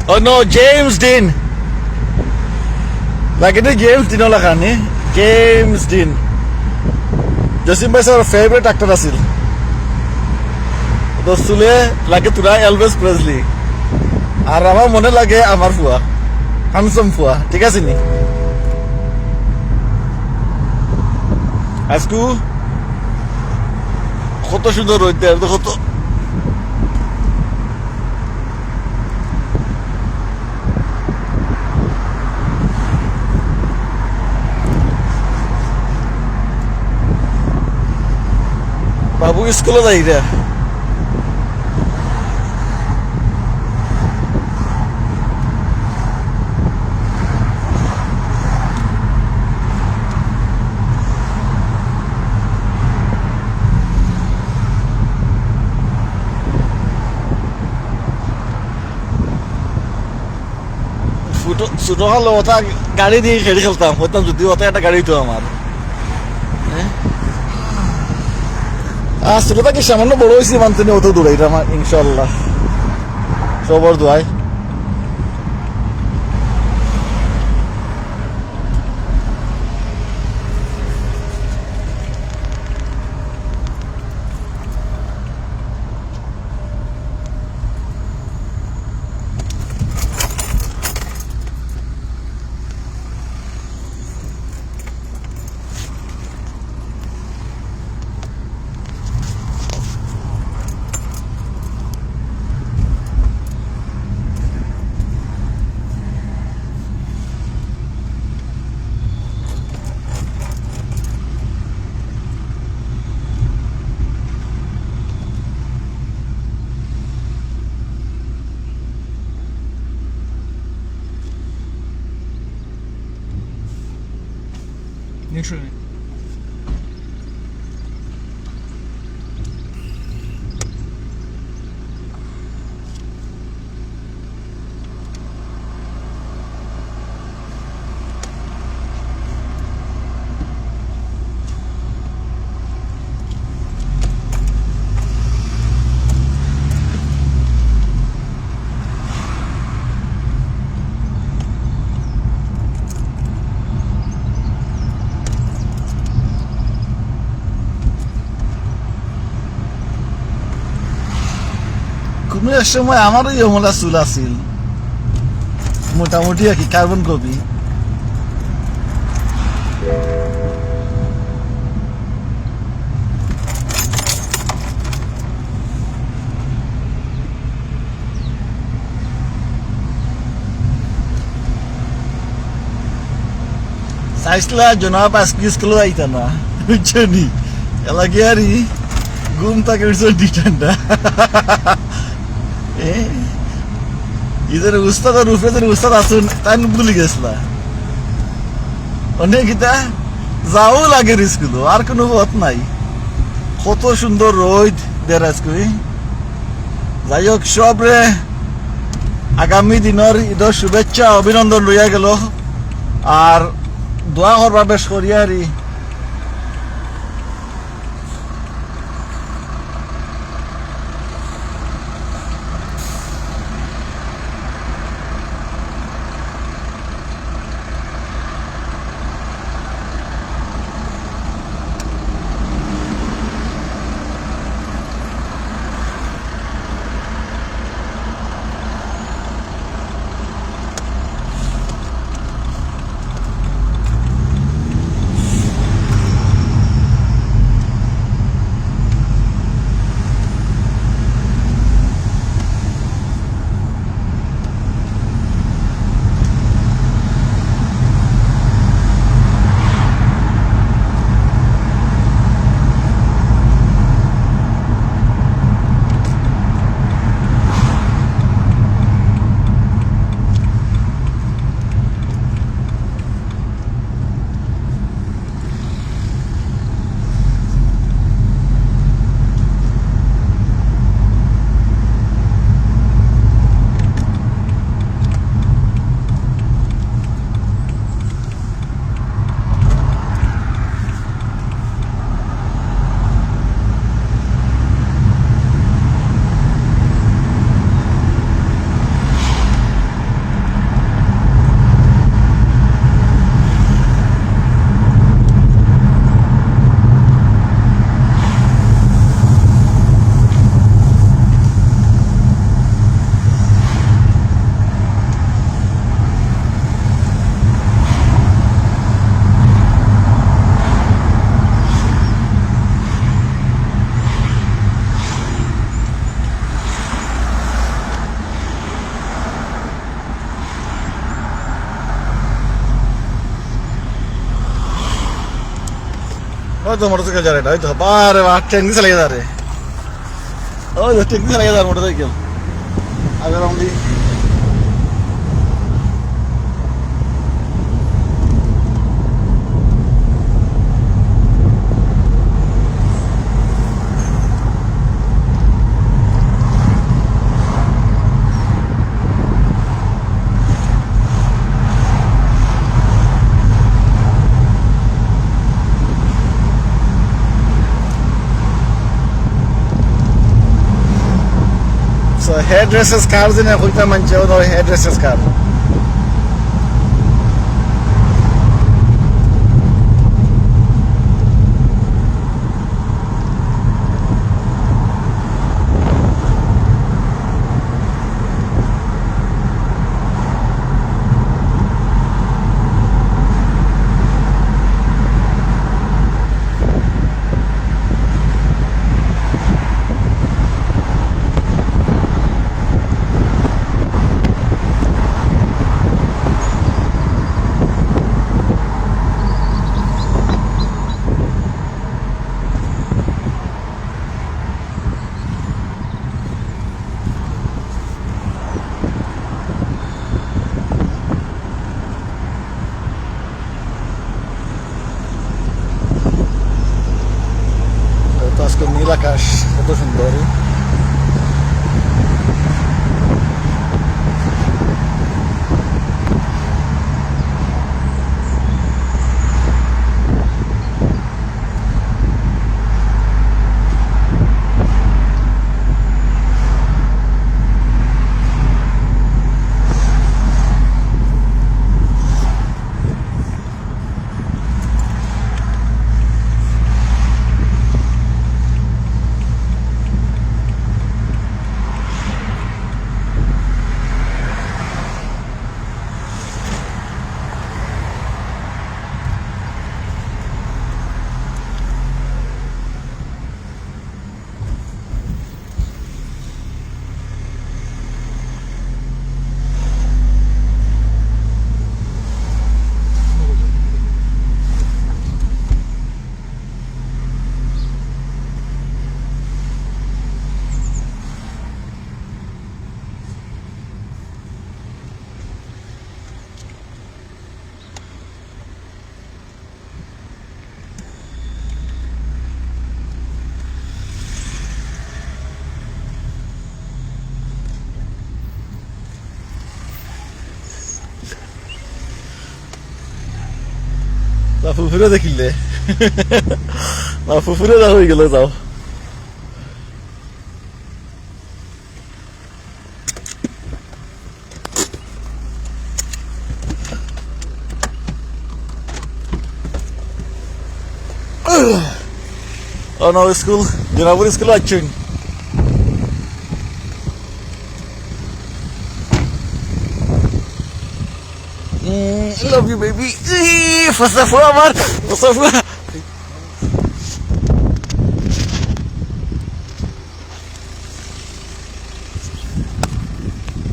Oh no, James Dean. Like it is James Dean ola khani. James Dean. Jasim bhai sir favorite actor asil. To sule lage tura Elvis Presley. আর আমার মনে লাগে আমার ফুয়া handsome ফুয়া ঠিক আছে নি আজকু কত সুন্দর রইতে আর কত বাবু স্কুলে যাই রে ছোট হলো ওটা গাড়ি দিয়ে খেলে খেলতাম হইতাম যদি ওটা একটা গাড়ি তো আমার ছোট থেকে সামান্য বড় হয়েছি মানতে নিয়ে অত দূরে আমার ইনশাল্লাহ সবর দোয়াই Ничего. কোনো এক সময় আমারও ইয়মলা চুল আছিল মোটামুটি আর কি কার্বন কপি চাইছিলা জনাব আজকে স্কুলে আইতা না বুঝছো নি এলাকি আরই ঘুম থাকে উঠছো ডিটান্ডা ইদের উস্তাদ আর রুফেদের উস্তাদ আসুন তাই ভুলে গেছিলা অনেক গীতা যাও লাগে স্কুল আর কোনো পথ নাই কত সুন্দর রোদ দেরাজ কই যাই হোক সব রে আগামী দিনের ঈদের শুভেচ্ছা অভিনন্দন লইয়া গেল আর দোয়া করবা বেশ করিয়ারি তো মোটরসাইকেল যারে এটা হয়তো বারে বা ট্যাঙ্কি চালিয়ে যারে ওই তো ট্যাঙ্কি চালিয়ে যার মোটরসাইকেল আগে only So hairdressers cars in a Hulta Mancho or hairdressers car. আজকে নীল আকাশ কত সুন্দর ফুফুরে দেখিলে ফুফুরে যা হয়ে গেল যাও Oh no, school. You know what school action? I love you, baby. First of all,